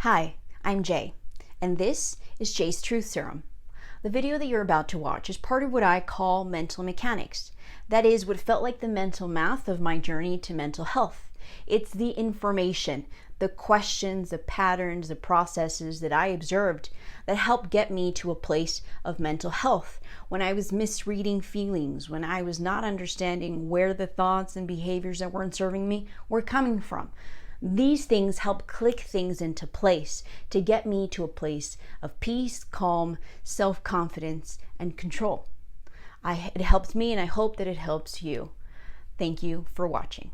Hi, I'm Jay, and this is Jay's Truth Serum. The video that you're about to watch is part of what I call mental mechanics. That is what felt like the mental math of my journey to mental health. It's the information, the questions, the patterns, the processes that I observed that helped get me to a place of mental health. When I was misreading feelings, when I was not understanding where the thoughts and behaviors that weren't serving me were coming from. These things help click things into place to get me to a place of peace, calm, self-confidence, and control. It helped me, and I hope that it helps you. Thank you for watching.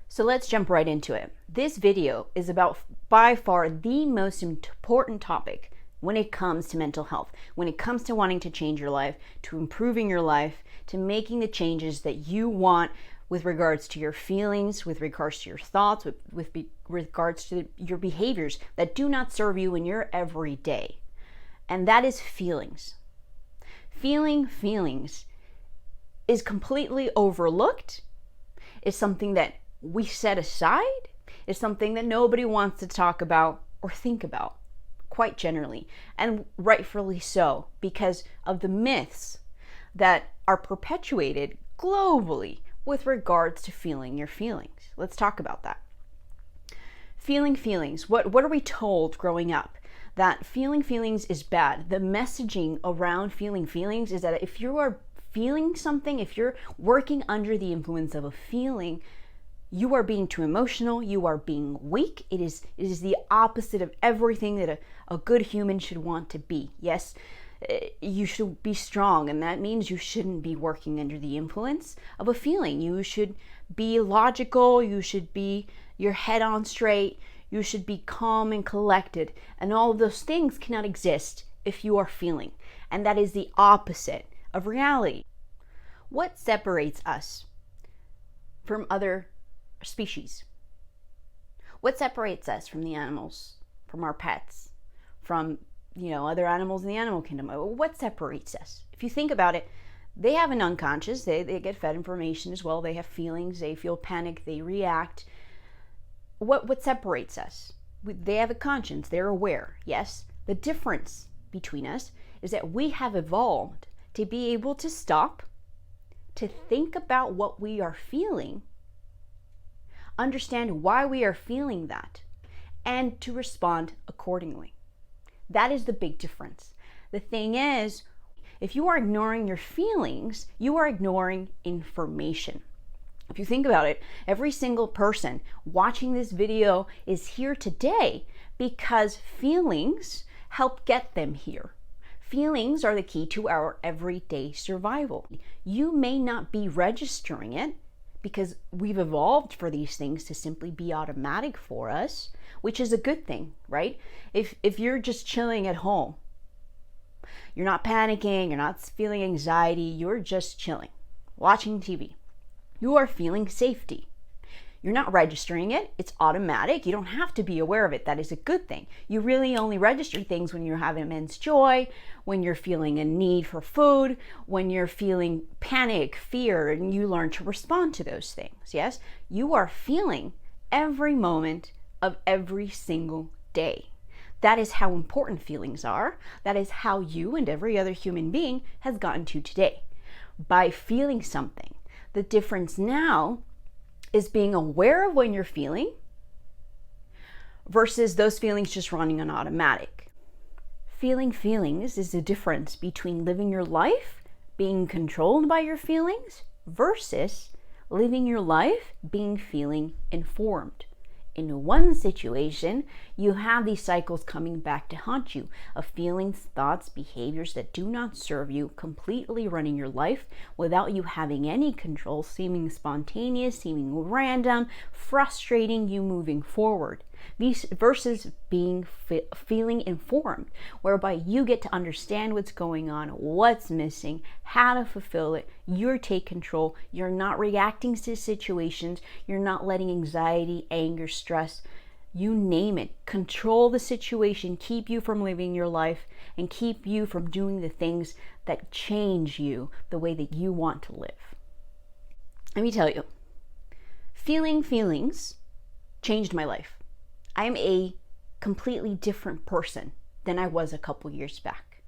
So let's jump right into it. This video is about by far the most important topic when it comes to mental health, when it comes to wanting to change your life, to improving your life, to making the changes that you want with regards to your feelings, with regards to your thoughts, with regards to your behaviors that do not serve you in your everyday. And that is feelings. Feelings is completely overlooked, is something that we set aside, is something that nobody wants to talk about or think about, quite generally, and rightfully so, because of the myths that are perpetuated globally with regards to feeling your feelings. Let's talk about that. Feelings. What are we told growing up? That feeling feelings is bad. The messaging around feeling feelings is that if you are feeling something, if you're working under the influence of a feeling, you are being too emotional, you are being weak. It is the opposite of everything that a good human should want to be. Yes, you should be strong, and that means you shouldn't be working under the influence of a feeling. You should be logical, you should be your head on straight, you should be calm and collected, and all of those things cannot exist if you are feeling. And that is the opposite of reality. What separates us from other species? What separates us from the animals, from our pets, from other animals in the animal kingdom? What separates us? If you think about it, they have an unconscious, they get fed information as well, they have feelings, they feel panic, they react. What separates us? They have a conscience, they're aware, yes. The difference between us is that we have evolved to be able to stop, to think about what we are feeling, understand why we are feeling that, and to respond accordingly. That is the big difference. The thing is, if you are ignoring your feelings, you are ignoring information. If you think about it, every single person watching this video is here today because feelings help get them here. Feelings are the key to our everyday survival. You may not be registering it, because we've evolved for these things to simply be automatic for us, which is a good thing, right? If you're just chilling at home, you're not panicking, you're not feeling anxiety, you're just chilling, watching TV, you are feeling safety. You're not registering it, it's automatic. You don't have to be aware of it. That is a good thing. You really only register things when you're having immense joy, when you're feeling a need for food, when you're feeling panic, fear, and you learn to respond to those things. Yes, you are feeling every moment of every single day. That is how important feelings are. That is how you and every other human being has gotten to today. By feeling something. The difference now is being aware of when you're feeling versus those feelings just running on automatic. Feeling feelings is the difference between living your life being controlled by your feelings versus living your life being feeling informed. In one situation, you have these cycles coming back to haunt you of feelings, thoughts, behaviors that do not serve you, completely running your life without you having any control, seeming spontaneous, seeming random, frustrating you moving forward. versus being feeling informed, whereby you get to understand what's going on, what's missing, how to fulfill it. You take control. You're not reacting to situations. You're not letting anxiety, anger, stress, you name it, control the situation, keep you from living your life, and keep you from doing the things that change you the way that you want to live. Let me tell you, feeling feelings changed my life. I am a completely different person than I was a couple years back.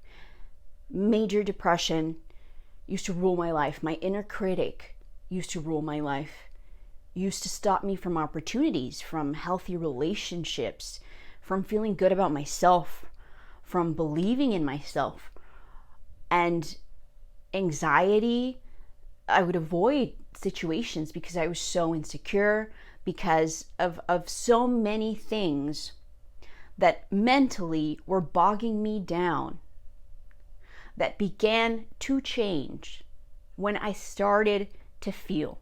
Major depression used to rule my life. My inner critic used to rule my life. Used to stop me from opportunities, from healthy relationships, from feeling good about myself, from believing in myself. And anxiety, I would avoid situations because I was so insecure, because of so many things that mentally were bogging me down, that began to change when I started to feel.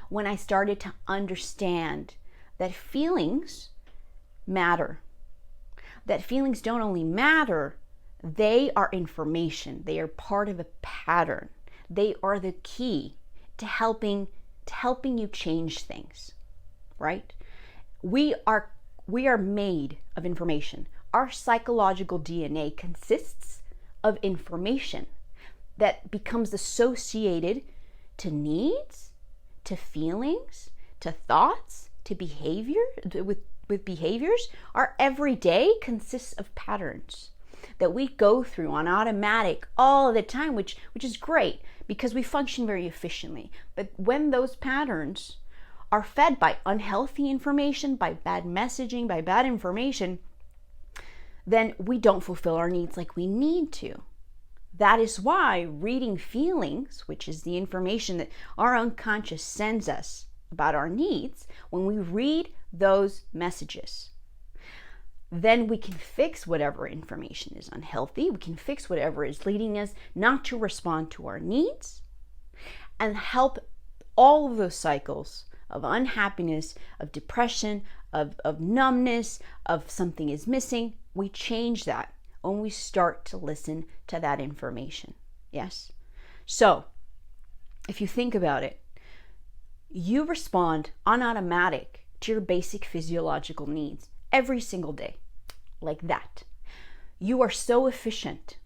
When I started to understand that feelings matter, that feelings don't only matter, they are information. They are part of a pattern. They are the key to helping you change things, right? We are made of information. Our psychological DNA consists of information that becomes associated to needs, to feelings, to thoughts, to behavior, with behaviors. Our everyday consists of patterns that we go through on automatic all the time, which is great because we function very efficiently. But when those patterns are fed by unhealthy information, by bad messaging, by bad information, then we don't fulfill our needs like we need to. That is why reading feelings, which is the information that our unconscious sends us about our needs, when we read those messages, then we can fix whatever information is unhealthy. We can fix whatever is leading us not to respond to our needs, and help all of those cycles of unhappiness, of depression, of numbness, of something is missing. We change that when we start to listen to that information. Yes? So, if you think about it, you respond on automatic to your basic physiological needs every single day, like that. You are so efficient.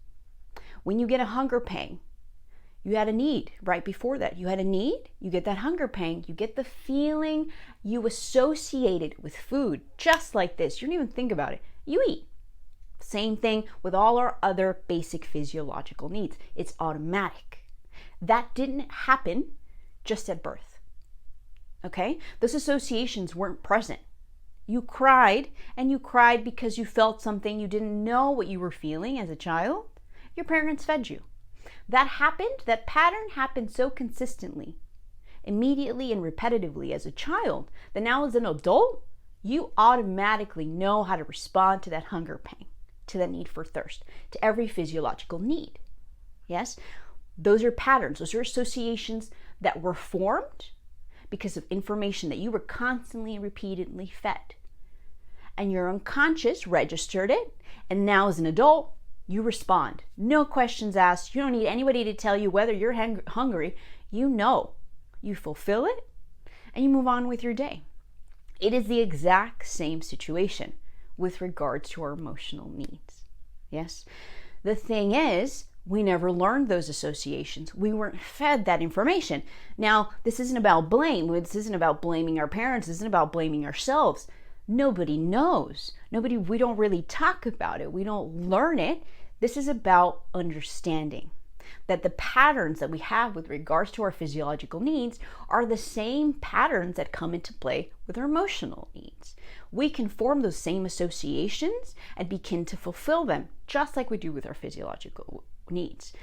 When you get a hunger pang, you had a need right before that. You had a need, you get that hunger pang, you get the feeling you associated with food, just like this. You don't even think about it. You eat. Same thing with all our other basic physiological needs. It's automatic. That didn't happen just at birth. Okay? Those associations weren't present. You cried, and you cried because you felt something. You didn't know what you were feeling as a child. Your parents fed you. That happened, that pattern happened so consistently, immediately and repetitively as a child, that now as an adult, you automatically know how to respond to that hunger pang, to that need for thirst, to every physiological need. Yes? Those are patterns. Those are associations that were formed because of information that you were constantly and repeatedly fed. And your unconscious registered it, and now as an adult, you respond. No questions asked. You don't need anybody to tell you whether you're hungry. You know. You fulfill it, and you move on with your day. It is the exact same situation with regards to our emotional needs. Yes? The thing is, we never learned those associations. We weren't fed that information. Now, this isn't about blame. This isn't about blaming our parents. This isn't about blaming ourselves. Nobody knows. We don't really talk about it. We don't learn it. This is about understanding that the patterns that we have with regards to our physiological needs are the same patterns that come into play with our emotional needs. We can form those same associations and begin to fulfill them, just like we do with our physiological needs.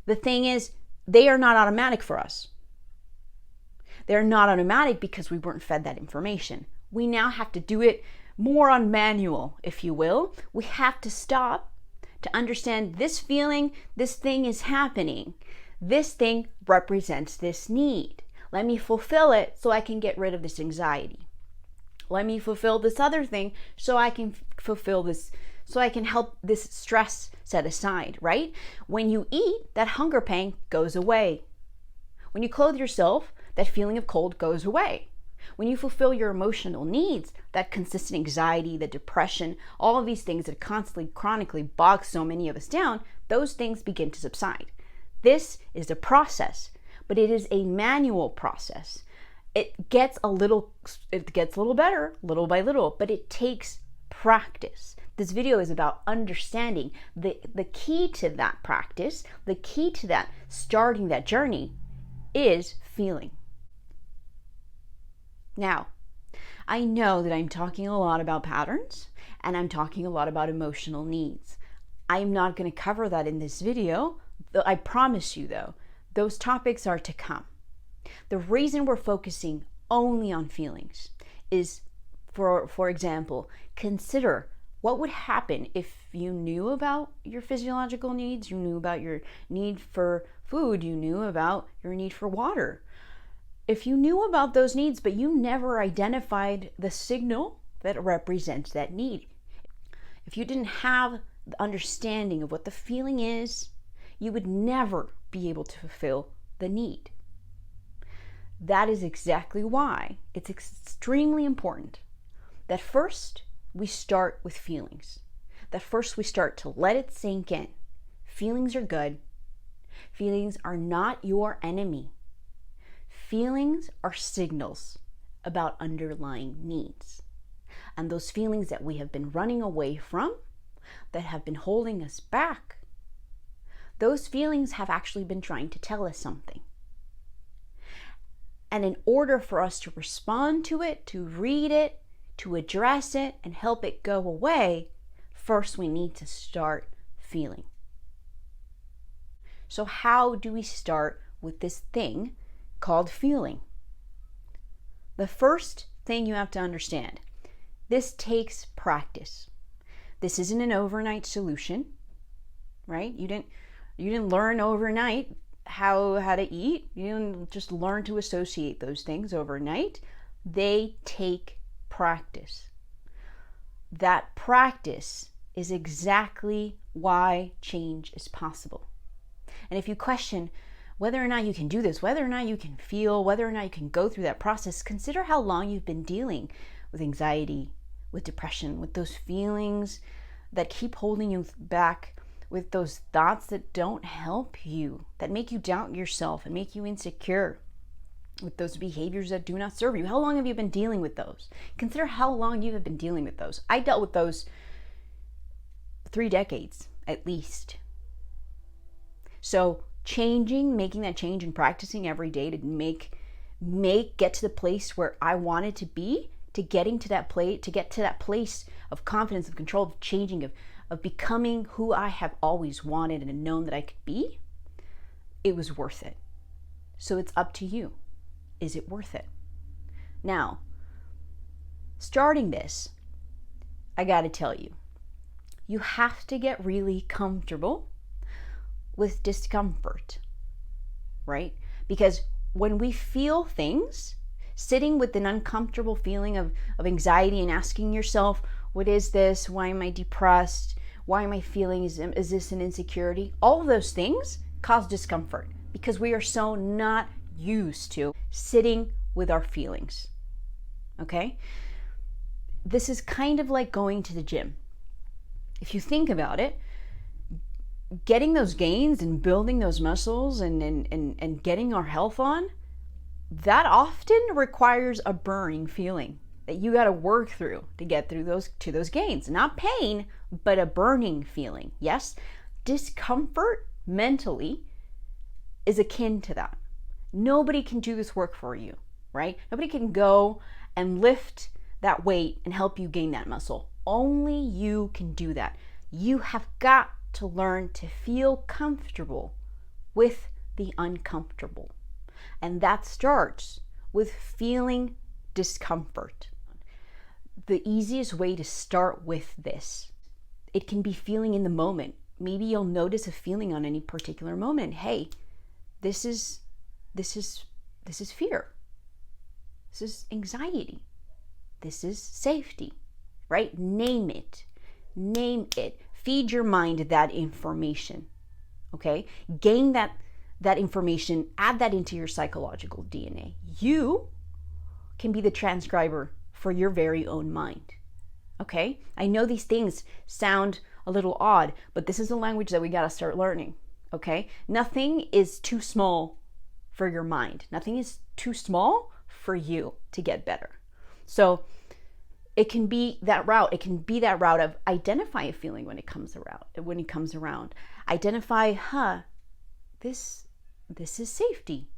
The thing is, they are not automatic for us. They're not automatic because we weren't fed that information. We now have to do it more on manual, if you will. We have to stop to understand this feeling, this thing is happening. This thing represents this need. Let me fulfill it so I can get rid of this anxiety. Let me fulfill this other thing so I can fulfill this, so I can help this stress set aside, right? When you eat, that hunger pang goes away. When you clothe yourself, that feeling of cold goes away. When you fulfill your emotional needs, that consistent anxiety, the depression, all of these things that constantly, chronically bog so many of us down, those things begin to subside. This is a process, but it is a manual process. It gets a little better little by little, but it takes practice. This video is about understanding the key to that practice, the key to that starting that journey is feeling. Now, I know that I'm talking a lot about patterns and I'm talking a lot about emotional needs. I'm not going to cover that in this video. I promise you though, those topics are to come. The reason we're focusing only on feelings is, for example, consider what would happen if you knew about your physiological needs, you knew about your need for food, you knew about your need for water. If you knew about those needs, but you never identified the signal that represents that need, if you didn't have the understanding of what the feeling is, you would never be able to fulfill the need. That is exactly why it's extremely important that first we start with feelings. That first we start to let it sink in. Feelings are good. Feelings are not your enemy. Feelings are signals about underlying needs. And those feelings that we have been running away from, that have been holding us back, those feelings have actually been trying to tell us something. And in order for us to respond to it, to read it, to address it, and help it go away, first we need to start feeling. So how do we start with this thing called feeling? The first thing you have to understand, this takes practice. This isn't an overnight solution, right? You didn't learn overnight how to eat. You didn't just learn to associate those things overnight. They take practice. That practice is exactly why change is possible. And if you question whether or not you can do this, whether or not you can feel, whether or not you can go through that process, consider how long you've been dealing with anxiety, with depression, with those feelings that keep holding you back, with those thoughts that don't help you, that make you doubt yourself and make you insecure, with those behaviors that do not serve you. How long have you been dealing with those? Consider how long you have been dealing with those. I dealt with those 3 decades at least. So making that change and practicing every day to get to the place where I wanted to be, to get to that place of confidence, of control, of changing, of becoming who I have always wanted and known that I could be, it was worth it. So it's up to you. Is it worth it? Now, starting this, I gotta tell you, you have to get really comfortable with discomfort, right? Because when we feel things, sitting with an uncomfortable feeling of anxiety and asking yourself, what is this? Why am I depressed? Why am I feeling, is this an insecurity? All of those things cause discomfort because we are so not used to sitting with our feelings, okay? This is kind of like going to the gym. If you think about it, getting those gains and building those muscles and getting our health on, that often requires a burning feeling that you got to work through to get through those gains. Not pain, but a burning feeling. Yes, discomfort mentally is akin to that. Nobody can do this work for you, right? Nobody can go and lift that weight and help you gain that muscle. Only you can do that. You have got to learn to feel comfortable with the uncomfortable. And that starts with feeling discomfort. The easiest way to start with this, it can be feeling in the moment. Maybe you'll notice a feeling on any particular moment. Hey, this is fear. This is anxiety. This is safety, right? Name it. Name it. Feed your mind that information, okay? Gain that information, add that into your psychological DNA. You can be the transcriber for your very own mind, okay? I know these things sound a little odd, but this is a language that we got to start learning, okay? Nothing is too small for your mind. Nothing is too small for you to get better. So it can be that route. It can be that route of identify a feeling when it comes around. Identify, this is safety.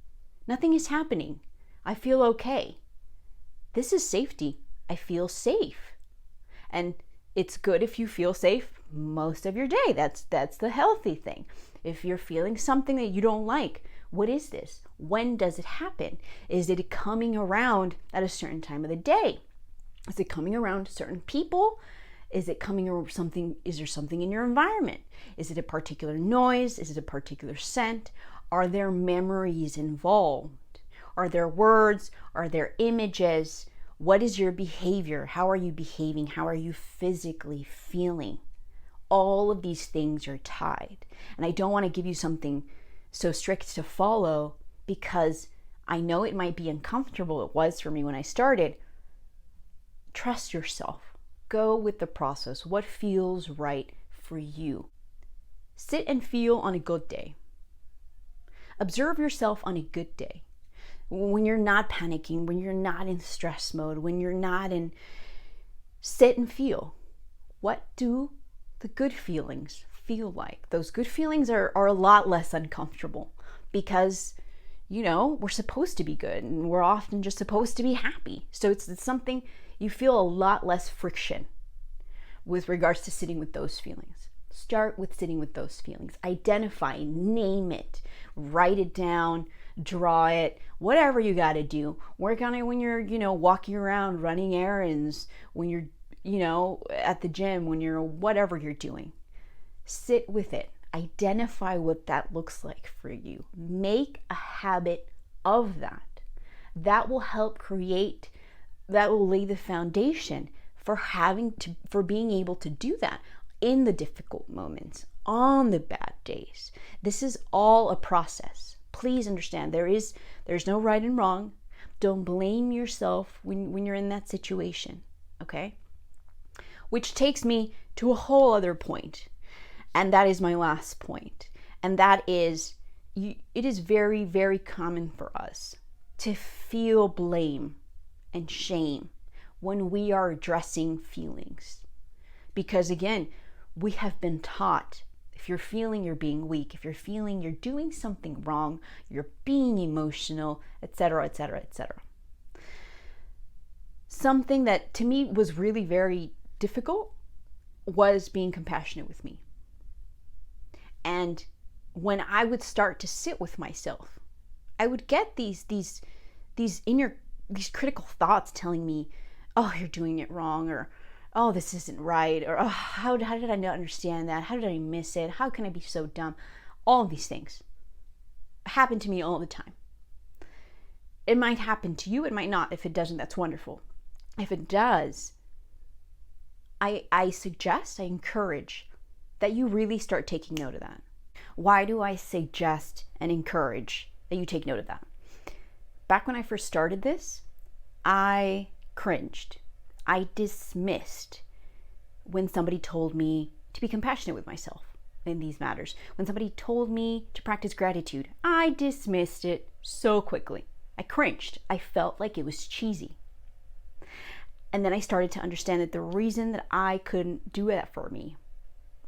Nothing is happening. I feel okay. This is safety. I feel safe. And it's good if you feel safe most of your day. That's the healthy thing. If you're feeling something that you don't like, what is this? When does it happen? Is it coming around at a certain time of the day? Is it coming around certain people? Is it coming around something? Is there something in your environment? Is it a particular noise? Is it a particular scent? Are there memories involved? Are there words? Are there images? What is your behavior? How are you behaving? How are you physically feeling? All of these things are tied. And I don't want to give you something so strict to follow because I know it might be uncomfortable. It was for me when I started. Trust yourself. Go with the process. What feels right for you? Sit and feel on a good day. Observe yourself on a good day. When you're not panicking, when you're not in stress mode, when you're not in, sit and feel. What do the good feelings feel like? Those good feelings are a lot less uncomfortable because, we're supposed to be good and we're often just supposed to be happy. So it's something you feel a lot less friction with regards to sitting with those feelings. Start with sitting with those feelings. Identify, name it, write it down, draw it, whatever you got to do. Work on it when you're, walking around, running errands, when you're, at the gym, when you're whatever you're doing. Sit with it. Identify what that looks like for you. Make a habit of that. That will help that will lay the foundation for being able to do that in the difficult moments, on the bad days. This is all a process. Please understand there's no right and wrong. Don't blame yourself when you're in that situation, okay? Which takes me to a whole other point. And that is my last point. And that is, it is very, very common for us to feel blame and shame when we are addressing feelings. Because again, we have been taught, if you're feeling you're being weak, if you're feeling you're doing something wrong, you're being emotional, etc., etc., etc. Something that to me was really very difficult was being compassionate with me. And when I would start to sit with myself, I would get these critical thoughts telling me, oh, you're doing it wrong, or oh, this isn't right, or oh, how did I not understand that? How did I miss it? How can I be so dumb? All of these things happen to me all the time. It might happen to you, it might not. If it doesn't, that's wonderful. If it does, I suggest, I encourage that you really start taking note of that. Why do I suggest and encourage that you take note of that? Back when I first started this, I cringed. I dismissed when somebody told me to be compassionate with myself in these matters. When somebody told me to practice gratitude, I dismissed it so quickly. I cringed. I felt like it was cheesy. And then I started to understand that the reason that I couldn't do that for me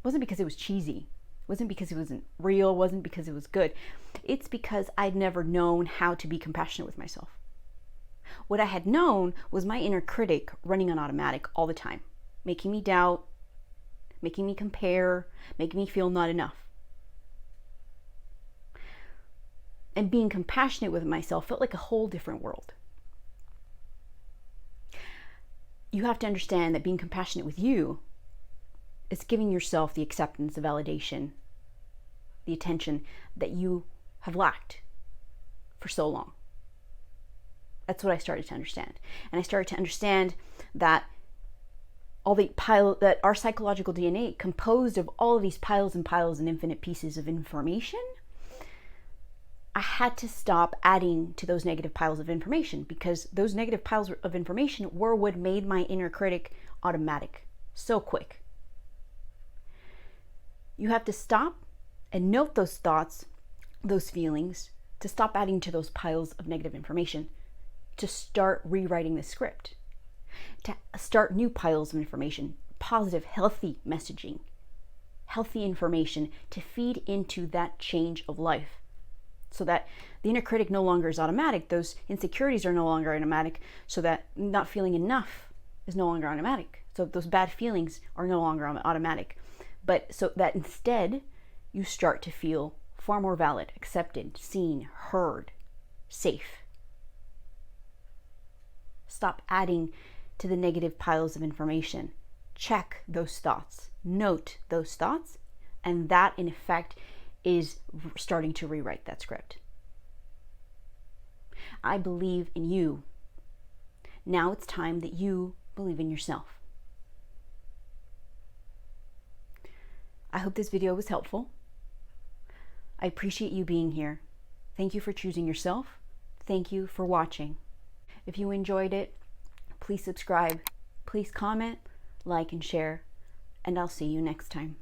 wasn't because it was cheesy. It wasn't because it wasn't real. It wasn't because it was good. It's because I'd never known how to be compassionate with myself. What I had known was my inner critic running on automatic all the time, making me doubt, making me compare, making me feel not enough. And being compassionate with myself felt like a whole different world. You have to understand that being compassionate with you is giving yourself the acceptance, the validation, the attention that you have lacked for so long. That's what I started to understand. And I started to understand that that our psychological DNA composed of all of these piles and piles and infinite pieces of information, I had to stop adding to those negative piles of information, because those negative piles of information were what made my inner critic automatic so quick. You have to stop and note those thoughts, those feelings, to stop adding to those piles of negative information, to start rewriting the script, to start new piles of information, positive, healthy messaging, healthy information to feed into that change of life, so that the inner critic no longer is automatic, those insecurities are no longer automatic, so that not feeling enough is no longer automatic, so those bad feelings are no longer automatic, but so that instead you start to feel far more valid, accepted, seen, heard, safe. Stop adding to the negative piles of information. Check those thoughts, note those thoughts, and that in effect is starting to rewrite that script. I believe in you. Now it's time that you believe in yourself. I hope this video was helpful. I appreciate you being here. Thank you for choosing yourself. Thank you for watching. If you enjoyed it, please subscribe, please comment, like, and share, and I'll see you next time.